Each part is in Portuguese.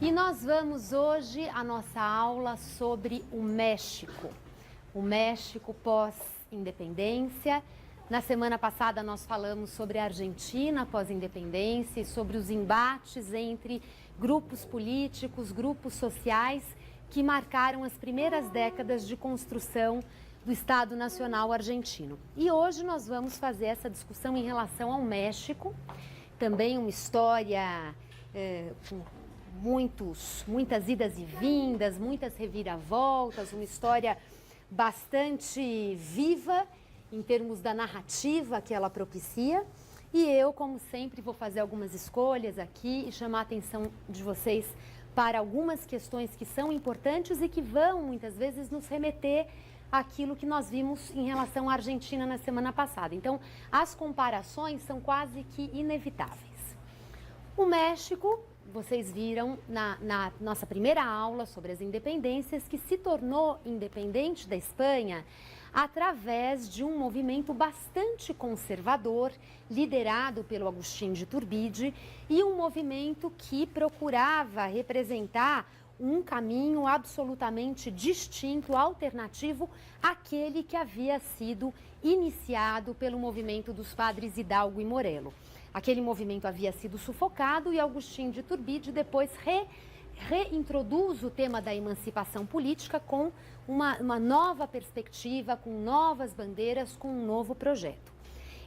E nós vamos hoje a nossa aula sobre o México pós-independência. Na semana passada nós falamos sobre a Argentina pós-independência e sobre os embates entre grupos políticos, grupos sociais que marcaram as primeiras décadas de construção do Estado Nacional argentino. E hoje nós vamos fazer essa discussão em relação ao México, também uma história com muitas idas e vindas, muitas reviravoltas, uma história bastante viva em termos da narrativa que ela propicia. E eu, como sempre, vou fazer algumas escolhas aqui e chamar a atenção de vocês para algumas questões que são importantes e que vão, muitas vezes, nos remeter àquilo que nós vimos em relação à Argentina na semana passada. Então, as comparações são quase que inevitáveis. O México, vocês viram na nossa primeira aula sobre as independências, que se tornou independente da Espanha através de um movimento bastante conservador, liderado pelo Agustín de Iturbide, e um movimento que procurava representar um caminho absolutamente distinto, alternativo àquele que havia sido iniciado pelo movimento dos padres Hidalgo e Morelo. Aquele movimento havia sido sufocado e Agustín de Iturbide depois reintroduz o tema da emancipação política com uma nova perspectiva, com novas bandeiras, com um novo projeto.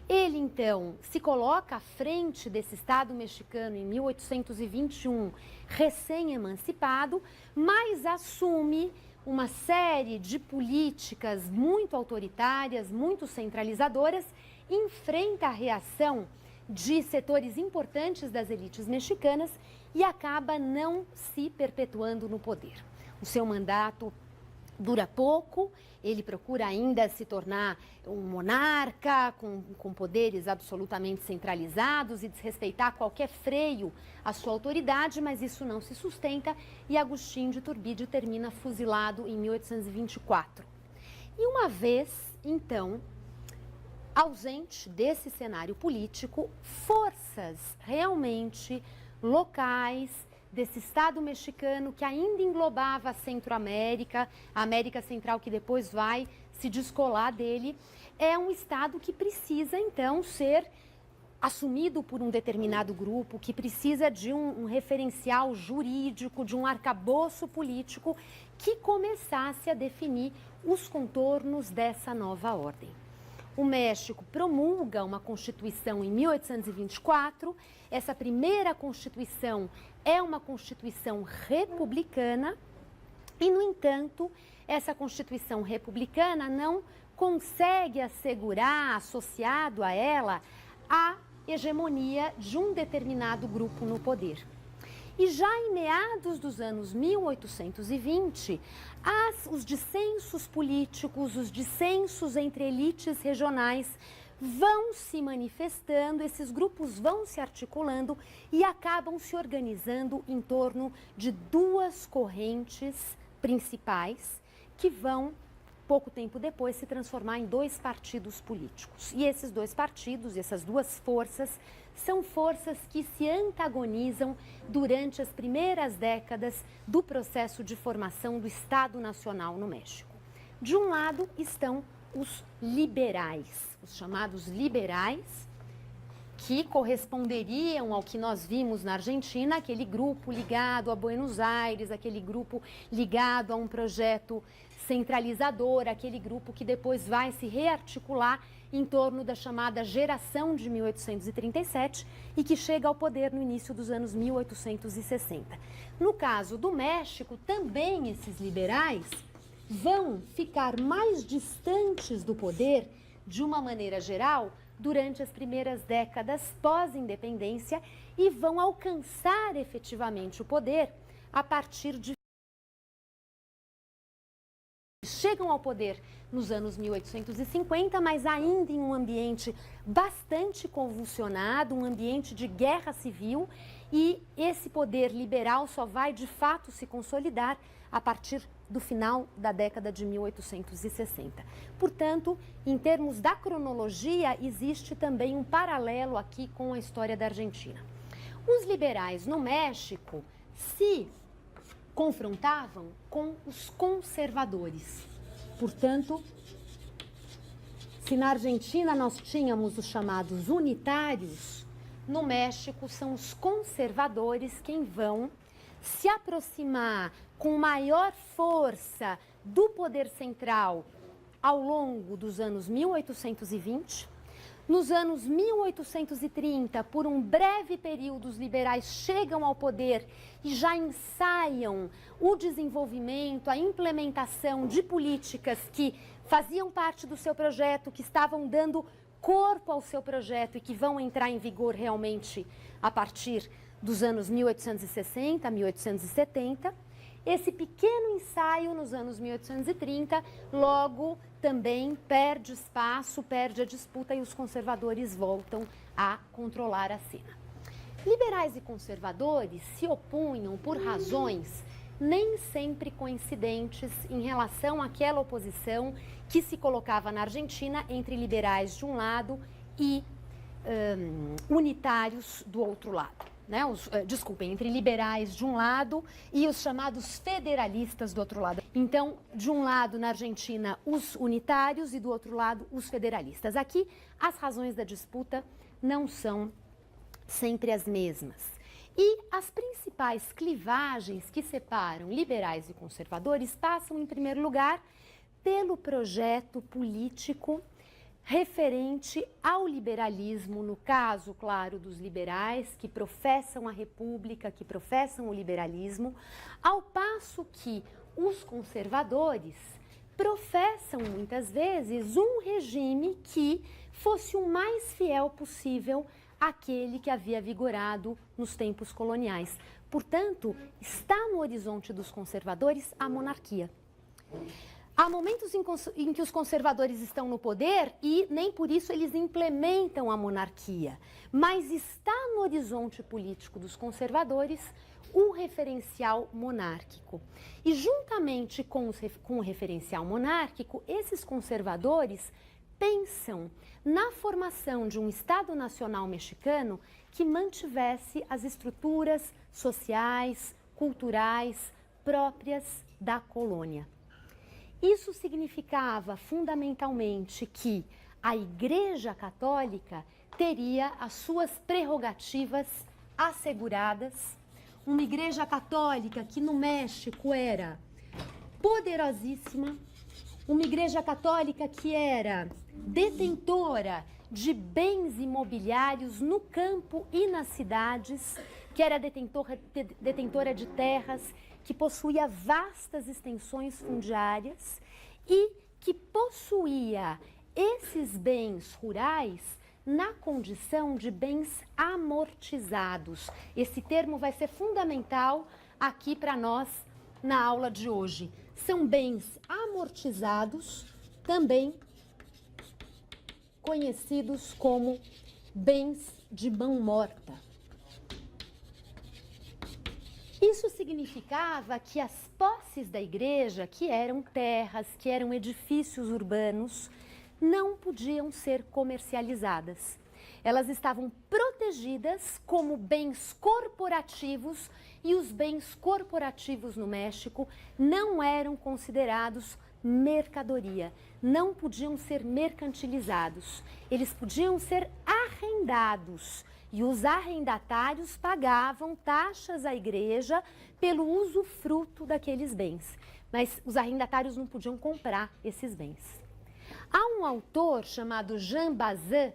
Ele, então, se coloca à frente desse Estado mexicano em 1821, recém-emancipado, mas assume uma série de políticas muito autoritárias, muito centralizadoras, enfrenta a reação de setores importantes das elites mexicanas e acaba não se perpetuando no poder. O seu mandato dura pouco, ele procura ainda se tornar um monarca com poderes absolutamente centralizados e desrespeitar qualquer freio à sua autoridade, mas isso não se sustenta e Agustín de Iturbide termina fuzilado em 1824. E uma vez, então, ausente desse cenário político, forças realmente locais desse Estado mexicano que ainda englobava a Centro-América, a América Central que depois vai se descolar dele, é um Estado que precisa então ser assumido por um determinado grupo, que precisa de um referencial jurídico, de um arcabouço político que começasse a definir os contornos dessa nova ordem. O México promulga uma Constituição em 1824. Essa primeira Constituição é uma Constituição republicana e, no entanto, essa Constituição republicana não consegue assegurar, associado a ela, a hegemonia de um determinado grupo no poder. E já em meados dos anos 1820, os dissensos políticos, os dissensos entre elites regionais vão se manifestando, esses grupos vão se articulando e acabam se organizando em torno de duas correntes principais que vão, pouco tempo depois, se transformar em dois partidos políticos. E esses dois partidos, essas duas forças, são forças que se antagonizam durante as primeiras décadas do processo de formação do Estado Nacional no México. De um lado estão os liberais, os chamados liberais, que corresponderiam ao que nós vimos na Argentina, aquele grupo ligado a Buenos Aires, aquele grupo ligado a um projeto centralizador, aquele grupo que depois vai se rearticular em torno da chamada geração de 1837 e que chega ao poder no início dos anos 1860. No caso do México, também esses liberais vão ficar mais distantes do poder, de uma maneira geral, durante as primeiras décadas pós-independência e vão alcançar efetivamente o poder a partir de... Chegam ao poder nos anos 1850, mas ainda em um ambiente bastante convulsionado, um ambiente de guerra civil, e esse poder liberal só vai de fato se consolidar a partir do final da década de 1860. Portanto, em termos da cronologia, existe também um paralelo aqui com a história da Argentina. Os liberais no México se confrontavam com os conservadores. Portanto, se na Argentina nós tínhamos os chamados unitários, no México são os conservadores quem vão se aproximar com maior força do poder central ao longo dos anos 1820. Nos anos 1830, por um breve período, os liberais chegam ao poder e já ensaiam o desenvolvimento, a implementação de políticas que faziam parte do seu projeto, que estavam dando corpo ao seu projeto e que vão entrar em vigor realmente a partir dos anos 1860, 1870. Esse pequeno ensaio nos anos 1830 logo também perde espaço, perde a disputa e os conservadores voltam a controlar a cena. Liberais e conservadores se opunham por razões nem sempre coincidentes em relação àquela oposição que se colocava na Argentina entre liberais de um lado e unitários do outro lado. Né? Entre liberais de um lado e os chamados federalistas do outro lado. Então, de um lado, na Argentina, os unitários e do outro lado, os federalistas. Aqui, as razões da disputa não são sempre as mesmas. E as principais clivagens que separam liberais e conservadores passam, em primeiro lugar, pelo projeto político referente ao liberalismo, no caso, claro, dos liberais que professam a república, que professam o liberalismo, ao passo que os conservadores professam muitas vezes um regime que fosse o mais fiel possível àquele que havia vigorado nos tempos coloniais. Portanto, está no horizonte dos conservadores a monarquia. Há momentos em que os conservadores estão no poder e nem por isso eles implementam a monarquia, mas está no horizonte político dos conservadores o referencial monárquico. E juntamente com o referencial monárquico, esses conservadores pensam na formação de um Estado Nacional mexicano que mantivesse as estruturas sociais, culturais próprias da colônia. Isso significava fundamentalmente que a Igreja Católica teria as suas prerrogativas asseguradas, uma Igreja Católica que no México era poderosíssima, uma Igreja Católica que era detentora de bens imobiliários no campo e nas cidades, que era detentora de terras, que possuía vastas extensões fundiárias e que possuía esses bens rurais na condição de bens amortizados. Esse termo vai ser fundamental aqui para nós na aula de hoje. São bens amortizados, também conhecidos como bens de mão morta. Isso significava que as posses da igreja, que eram terras, que eram edifícios urbanos, não podiam ser comercializadas. Elas estavam protegidas como bens corporativos e os bens corporativos no México não eram considerados mercadoria, não podiam ser mercantilizados, eles podiam ser arrendados. E os arrendatários pagavam taxas à igreja pelo usufruto daqueles bens. Mas os arrendatários não podiam comprar esses bens. Há um autor chamado Jean Bazin,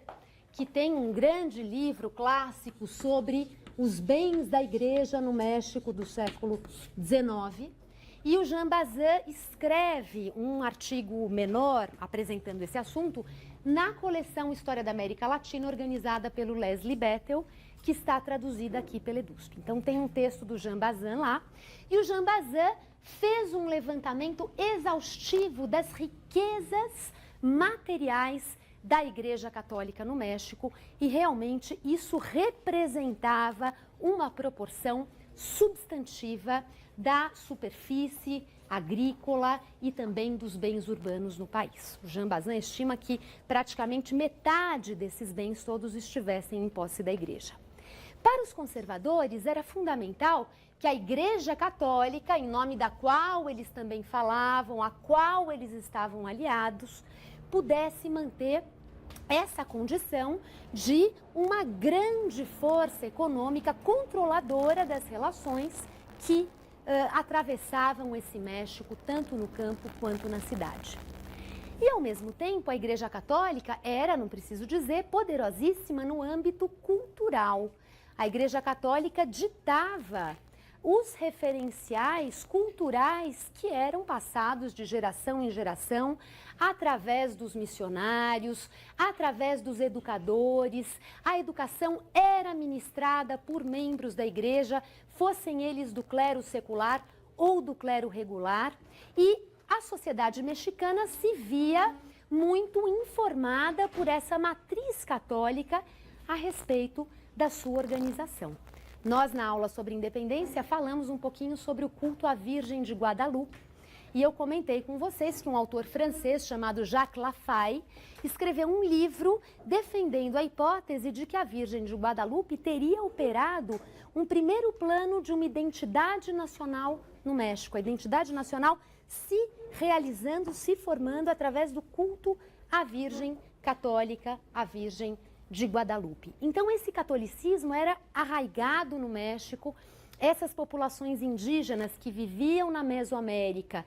que tem um grande livro clássico sobre os bens da igreja no México do século XIX. E o Jean Bazin escreve um artigo menor apresentando esse assunto na coleção História da América Latina, organizada pelo Leslie Bettel, que está traduzida aqui pela Edusp. Então tem um texto do Jean Bazin lá, e o Jean Bazin fez um levantamento exaustivo das riquezas materiais da Igreja Católica no México, e realmente isso representava uma proporção substantiva da superfície agrícola e também dos bens urbanos no país. O Jean Bazin estima que praticamente metade desses bens todos estivessem em posse da igreja. Para os conservadores, era fundamental que a Igreja Católica, em nome da qual eles também falavam, a qual eles estavam aliados, pudesse manter essa condição de uma grande força econômica controladora das relações que atravessavam esse México, tanto no campo quanto na cidade. E, ao mesmo tempo, a Igreja Católica era, não preciso dizer, poderosíssima no âmbito cultural. A Igreja Católica ditava os referenciais culturais que eram passados de geração em geração através dos missionários, através dos educadores. A educação era ministrada por membros da igreja, fossem eles do clero secular ou do clero regular, e a sociedade mexicana se via muito informada por essa matriz católica a respeito da sua organização. Nós, na aula sobre independência, falamos um pouquinho sobre o culto à Virgem de Guadalupe, e eu comentei com vocês que um autor francês chamado Jacques Lafaye escreveu um livro defendendo a hipótese de que a Virgem de Guadalupe teria operado um primeiro plano de uma identidade nacional no México, a identidade nacional se realizando, se formando através do culto à Virgem Católica, à Virgem de Guadalupe. Então, esse catolicismo era arraigado no México. Essas populações indígenas que viviam na Mesoamérica,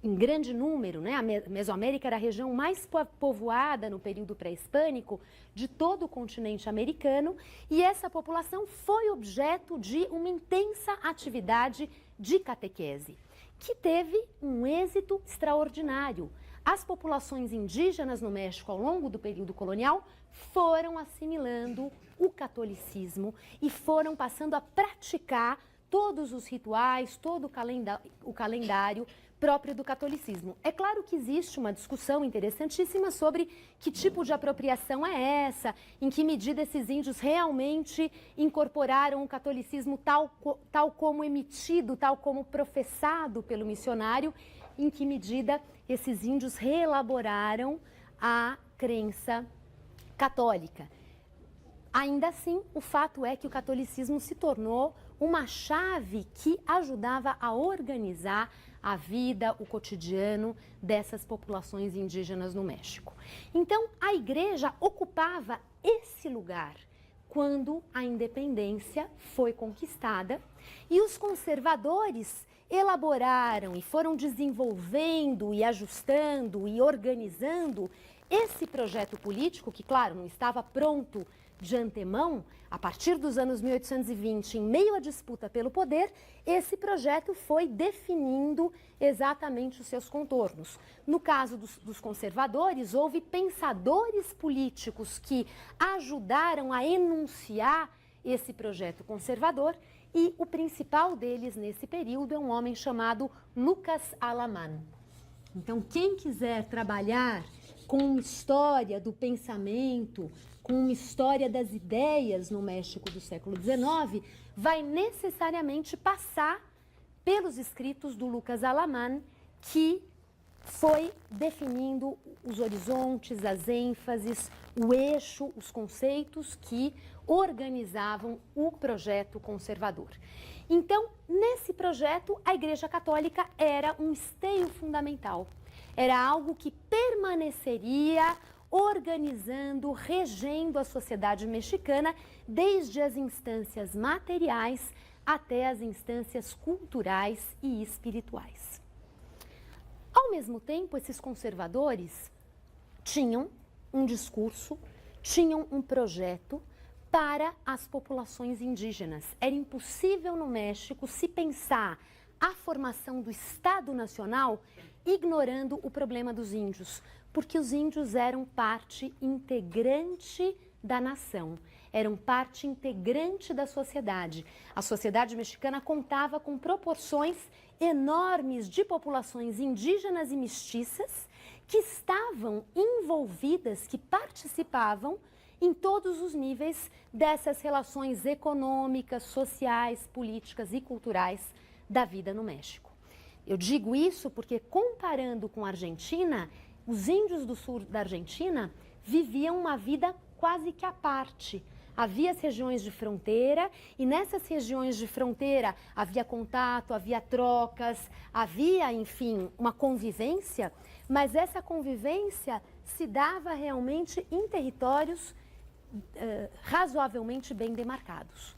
em grande número, né? A Mesoamérica era a região mais povoada no período pré-hispânico de todo o continente americano, e essa população foi objeto de uma intensa atividade de catequese, que teve um êxito extraordinário. As populações indígenas no México, ao longo do período colonial, foram assimilando o catolicismo e foram passando a praticar todos os rituais, todo o calendário próprio do catolicismo. É claro que existe uma discussão interessantíssima sobre que tipo de apropriação é essa, em que medida esses índios realmente incorporaram o catolicismo tal como emitido, tal como professado pelo missionário, em que medida esses índios reelaboraram a crença católica. Ainda assim, o fato é que o catolicismo se tornou uma chave que ajudava a organizar a vida, o cotidiano dessas populações indígenas no México. Então, a igreja ocupava esse lugar quando a independência foi conquistada, e os conservadores elaboraram e foram desenvolvendo e ajustando e organizando esse projeto político, que, claro, não estava pronto de antemão. A partir dos anos 1820, em meio à disputa pelo poder, esse projeto foi definindo exatamente os seus contornos. No caso dos conservadores, houve pensadores políticos que ajudaram a enunciar esse projeto conservador, e o principal deles nesse período é um homem chamado Lucas Alamán. Então, quem quiser trabalhar com uma história do pensamento, com uma história das ideias no México do século XIX, vai necessariamente passar pelos escritos do Lucas Alamán, que foi definindo os horizontes, as ênfases, o eixo, os conceitos que organizavam o projeto conservador. Então, nesse projeto, a Igreja Católica era um esteio fundamental. Era algo que permaneceria organizando, regendo a sociedade mexicana, desde as instâncias materiais até as instâncias culturais e espirituais. Ao mesmo tempo, esses conservadores tinham um discurso, tinham um projeto para as populações indígenas. Era impossível no México se pensar a formação do Estado Nacional ignorando o problema dos índios, porque os índios eram parte integrante da nação, eram parte integrante da sociedade. A sociedade mexicana contava com proporções enormes de populações indígenas e mestiças que estavam envolvidas, que participavam em todos os níveis dessas relações econômicas, sociais, políticas e culturais da vida no México. Eu digo isso porque, comparando com a Argentina, os índios do sul da Argentina viviam uma vida quase que à parte. Havia as regiões de fronteira e nessas regiões de fronteira havia contato, havia trocas, havia, enfim, uma convivência, mas essa convivência se dava realmente em territórios razoavelmente bem demarcados.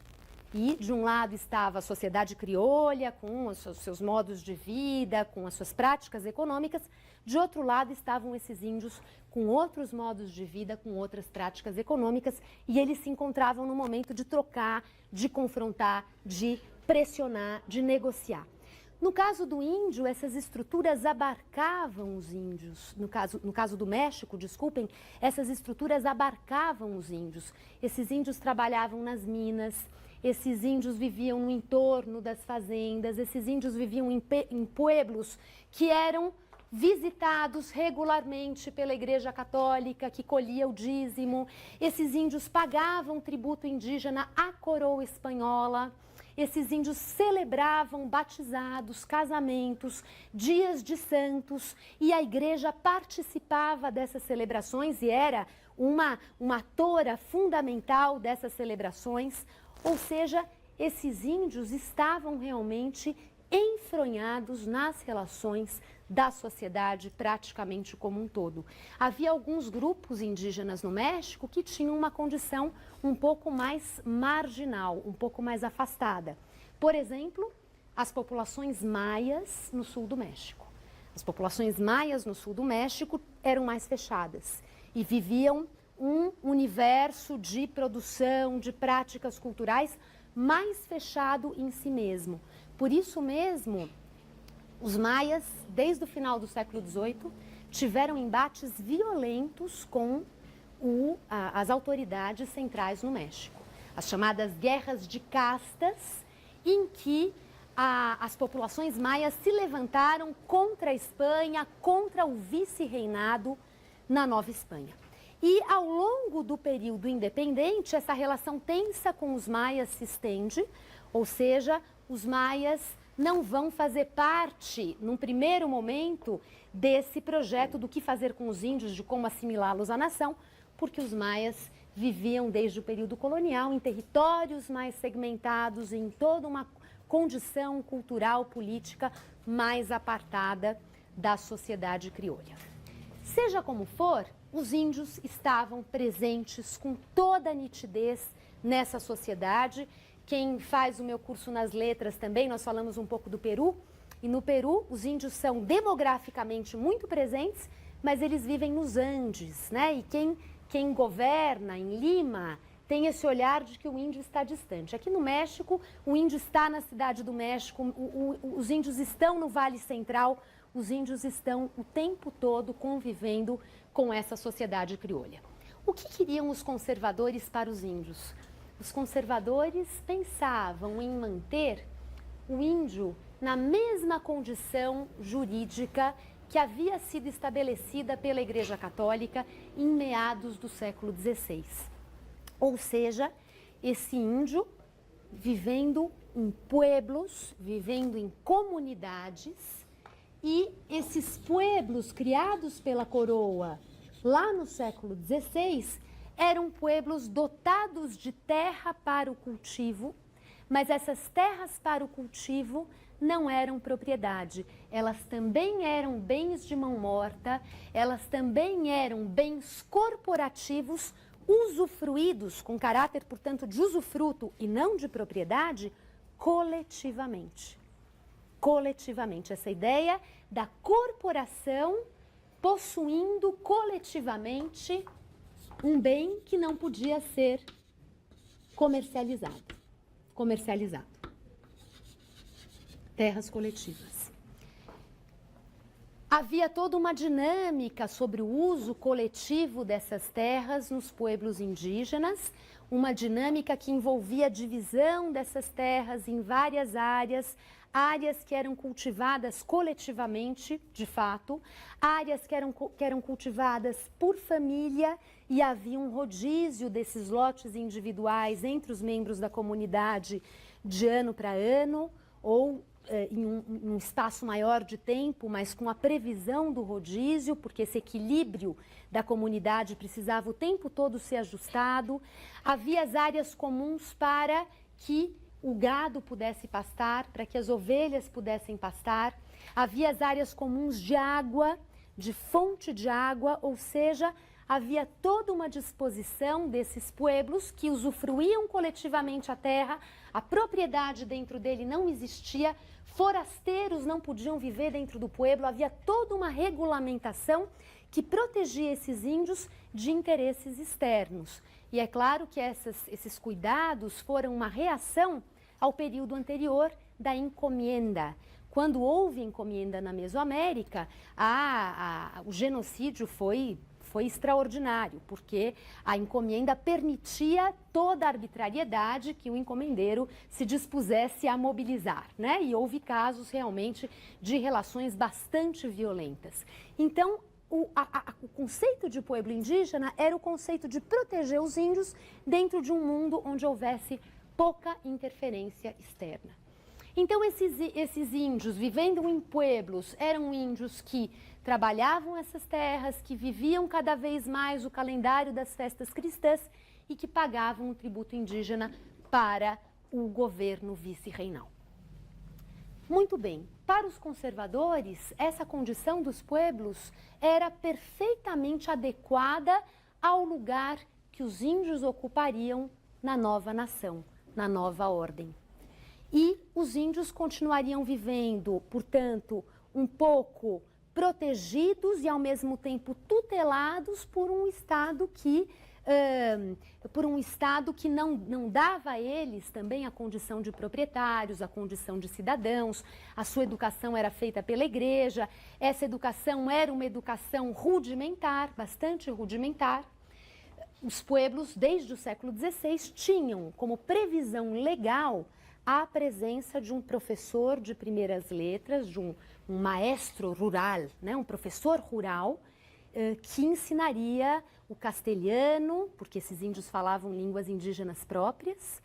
E de um lado estava a sociedade criolha, com os seus modos de vida, com as suas práticas econômicas. De outro lado estavam esses índios com outros modos de vida, com outras práticas econômicas. E eles se encontravam no momento de trocar, de confrontar, de pressionar, de negociar. No caso do índio, essas estruturas abarcavam os índios. No caso do México, desculpem, essas estruturas abarcavam os índios. Esses índios trabalhavam nas minas. Esses índios viviam no entorno das fazendas, esses índios viviam em pueblos que eram visitados regularmente pela Igreja Católica, que colhia o dízimo. Esses índios pagavam tributo indígena à coroa espanhola. Esses índios celebravam batizados, casamentos, dias de santos, e a igreja participava dessas celebrações e era uma atora fundamental dessas celebrações. Ou seja, esses índios estavam realmente enfronhados nas relações da sociedade praticamente como um todo. Havia alguns grupos indígenas no México que tinham uma condição um pouco mais marginal, um pouco mais afastada. Por exemplo, as populações maias no sul do México. As populações maias no sul do México eram mais fechadas e viviam um universo de produção, de práticas culturais mais fechado em si mesmo. Por isso mesmo, os maias, desde o final do século XVIII, tiveram embates violentos com as autoridades centrais no México. As chamadas guerras de castas, em que as populações maias se levantaram contra a Espanha, contra o vice-reinado na Nova Espanha. E ao longo do período independente, essa relação tensa com os maias se estende, ou seja, os maias não vão fazer parte, num primeiro momento, desse projeto do que fazer com os índios, de como assimilá-los à nação, porque os maias viviam desde o período colonial em territórios mais segmentados, em toda uma condição cultural, política mais apartada da sociedade criolha. Seja como for, os índios estavam presentes com toda a nitidez nessa sociedade. Quem faz o meu curso nas letras também, nós falamos um pouco do Peru. E no Peru, os índios são demograficamente muito presentes, mas eles vivem nos Andes, né? E quem governa em Lima tem esse olhar de que o índio está distante. Aqui no México, o índio está na cidade do México, os índios estão no Vale Central, os índios estão o tempo todo convivendo com essa sociedade criolha. O que queriam os conservadores para os índios? Os conservadores pensavam em manter o índio na mesma condição jurídica que havia sido estabelecida pela Igreja Católica em meados do século XVI. Ou seja, esse índio vivendo em pueblos, vivendo em comunidades, e esses pueblos criados pela coroa lá no século XVI eram pueblos dotados de terra para o cultivo, mas essas terras para o cultivo não eram propriedade, elas também eram bens de mão morta, elas também eram bens corporativos usufruídos com caráter, portanto, de usufruto e não de propriedade, coletivamente. Coletivamente, essa ideia da corporação possuindo coletivamente um bem que não podia ser comercializado. Terras coletivas. Havia toda uma dinâmica sobre o uso coletivo dessas terras nos pueblos indígenas, uma dinâmica que envolvia a divisão dessas terras em várias áreas que eram cultivadas coletivamente, de fato, áreas que eram cultivadas por família e havia um rodízio desses lotes individuais entre os membros da comunidade de ano para ano, ou em um espaço maior de tempo, mas com a previsão do rodízio, porque esse equilíbrio da comunidade precisava o tempo todo ser ajustado. Havia as áreas comuns para que o gado pudesse pastar, para que as ovelhas pudessem pastar. Havia as áreas comuns de água, de fonte de água, ou seja, havia toda uma disposição desses pueblos que usufruíam coletivamente a terra, a propriedade dentro dele não existia, forasteiros não podiam viver dentro do pueblo, havia toda uma regulamentação que protegia esses índios de interesses externos. E é claro que esses cuidados foram uma reação ao período anterior da encomienda. Quando houve encomienda na Mesoamérica, o genocídio foi extraordinário, porque a encomienda permitia toda a arbitrariedade que o encomendeiro se dispusesse a mobilizar, né? E houve casos realmente de relações bastante violentas. Então, o conceito de pueblo indígena era o conceito de proteger os índios dentro de um mundo onde houvesse pouca interferência externa. Então, esses índios vivendo em pueblos eram índios que trabalhavam essas terras, que viviam cada vez mais o calendário das festas cristãs e que pagavam o tributo indígena para o governo vice-reinal. Muito bem, para os conservadores, essa condição dos pueblos era perfeitamente adequada ao lugar que os índios ocupariam na nova nação, na nova ordem. E os índios continuariam vivendo, portanto, um pouco protegidos e ao mesmo tempo tutelados por um Estado que não dava a eles também a condição de proprietários, a condição de cidadãos. A sua educação era feita pela igreja, essa educação era uma educação rudimentar, bastante rudimentar. Os pueblos, desde o século XVI, tinham como previsão legal a presença de um professor de primeiras letras, de um maestro rural, né, um professor rural, que ensinaria o castelhano, porque esses índios falavam línguas indígenas próprias,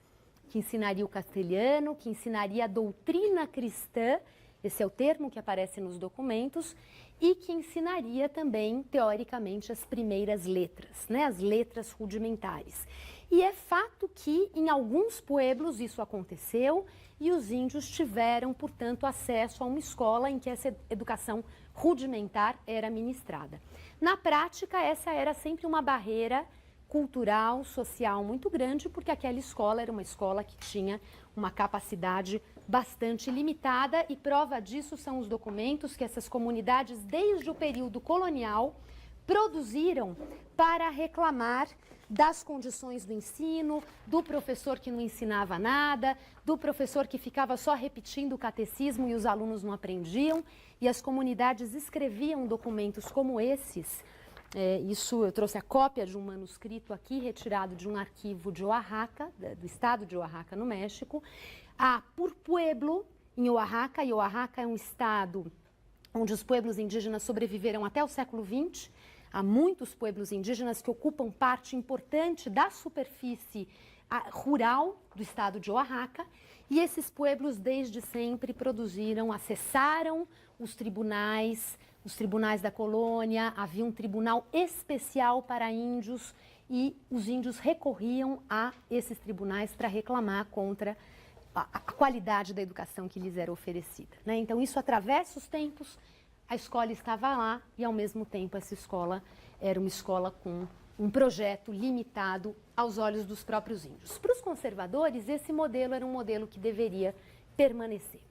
que ensinaria o castelhano, que ensinaria a doutrina cristã, esse é o termo que aparece nos documentos, e que ensinaria também, teoricamente, as primeiras letras, né, as letras rudimentares. E é fato que em alguns pueblos isso aconteceu e os índios tiveram, portanto, acesso a uma escola em que essa educação rudimentar era ministrada. Na prática, essa era sempre uma barreira cultural, social muito grande, porque aquela escola era uma escola que tinha uma capacidade bastante limitada e prova disso são os documentos que essas comunidades, desde o período colonial, produziram para reclamar das condições do ensino, do professor que não ensinava nada, do professor que ficava só repetindo o catecismo e os alunos não aprendiam, e as comunidades escreviam documentos como esses. Isso eu trouxe a cópia de um manuscrito aqui, retirado de um arquivo de Oaxaca, do estado de Oaxaca, no México. Por pueblo, em Oaxaca, e Oaxaca é um estado onde os pueblos indígenas sobreviveram até o século XX. Há muitos pueblos indígenas que ocupam parte importante da superfície rural do estado de Oaxaca, e esses pueblos desde sempre acessaram os tribunais da colônia, havia um tribunal especial para índios e os índios recorriam a esses tribunais para reclamar contra a qualidade da educação que lhes era oferecida, né? Então isso atravessa os tempos. A escola estava lá e, ao mesmo tempo, essa escola era uma escola com um projeto limitado aos olhos dos próprios índios. Para os conservadores, esse modelo era um modelo que deveria permanecer.